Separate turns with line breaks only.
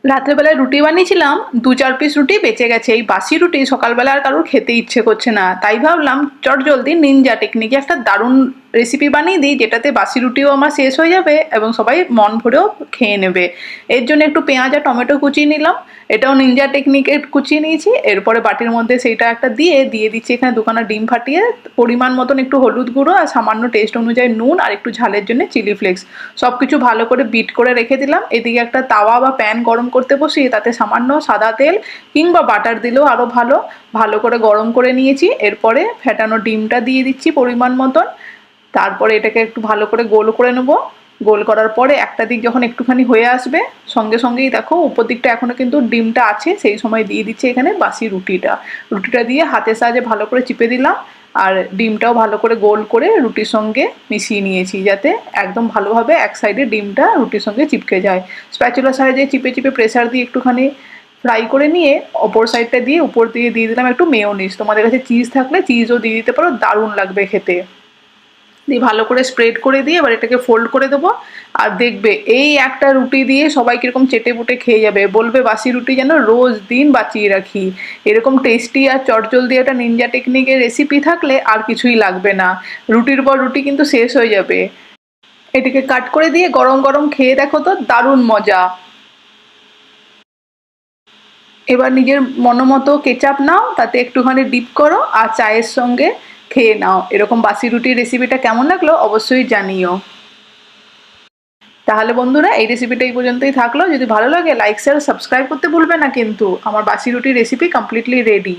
রাত্রেবেলায় রুটি বানিয়েছিলাম, 2-4 পিস রুটি বেঁচে গেছে। এই বাসি রুটি সকালবেলা আর কারোর খেতে ইচ্ছে করছে না, তাই ভাবলাম চটজলদি নিনজা টেকনিকে একটা দারুণ রেসিপি বানিয়ে দিই, যেটাতে বাসি রুটিও আমার শেষ হয়ে যাবে এবং সবাই মন ভরেও খেয়ে নেবে। এর জন্য একটু পেঁয়াজ আর টমেটো কুচিয়ে নিলাম, এটাও নিনজা টেকনিকে কুচিয়ে নিয়েছি। এরপরে বাটির মধ্যে সেইটা একটা দিয়ে দিয়ে দিচ্ছি এখানে দুখানা ডিম ফাটিয়ে, পরিমাণ মতন একটু হলুদ গুঁড়ো আর সামান্য টেস্ট অনুযায়ী নুন, আর একটু ঝালের জন্য চিলি ফ্লেক্স। সব কিছু ভালো করে বিট করে রেখে দিলাম। এদিকে একটা তাওয়া বা প্যান গরম করতে বসিয়ে তাতে সামান্য সাদা তেল কিংবা বাটার দিলেও আরও ভালো, ভালো করে গরম করে নিয়েছি। এরপরে ফেটানো ডিমটা দিয়ে দিচ্ছি পরিমাণ মতন। তারপরে এটাকে একটু ভালো করে গোল করে নেবো। গোল করার পরে একটা দিক যখন একটুখানি হয়ে আসবে, সঙ্গে সঙ্গেই দেখো উপর দিকটা এখনো কিন্তু ডিমটা আছে, সেই সময় দিয়ে দিচ্ছি এখানে বাসি রুটিটা। রুটিটা দিয়ে হাতের সাহায্যে ভালো করে চিপে দিলাম, আর ডিমটাও ভালো করে গোল করে রুটির সঙ্গে মিশিয়ে নিয়েছি, যাতে একদম ভালোভাবে এক সাইডে ডিমটা রুটির সঙ্গে চিপকে যায়। স্প্যাচুলার সাহায্যে চিপে চিপে প্রেসার দিয়ে একটুখানি ফ্রাই করে নিয়ে অপর সাইডটা দিয়ে উপর দিয়ে দিয়ে দিলাম একটু মেয়োনিজ। তোমাদের কাছে চিজ থাকলে চিজও দিয়ে দিতে পারো, দারুণ লাগবে খেতে। দিয়ে ভালো করে স্প্রেড করে দিয়ে এবার এটাকে ফোল্ড করে দেবো। আর দেখবে এই একটা রুটি দিয়ে সবাই কিরকম চেটে পুটে খেয়ে যাবে, বলবে বাসি রুটি যেন রোজ দিন বাঁচিয়ে রাখি। এরকম টেস্টি আর চটজলদি একটা নিনজা টেকনিকের রেসিপি থাকলে আর কিছুই লাগবে না, রুটির পর রুটি কিন্তু শেষ হয়ে যাবে। এটাকে কাট করে দিয়ে গরম গরম খেয়ে দেখো তো, দারুণ মজা। এবার নিজের মনোমতো কেচাপ নাও, তাতে একটুখানি ডিপ করো আর চায়ের সঙ্গে খেয়ে নাও। এরকম বাসি রুটির রেসিপিটা কেমন লাগলো অবশ্যই জানিও। তাহলে বন্ধুরা এই রেসিপিটা এই পর্যন্তই থাকলো। যদি ভালো লাগে লাইক শেয়ার সাবস্ক্রাইব করতে ভুলবে না কিন্তু। আমার বাসি রুটির রেসিপি কমপ্লিটলি রেডি।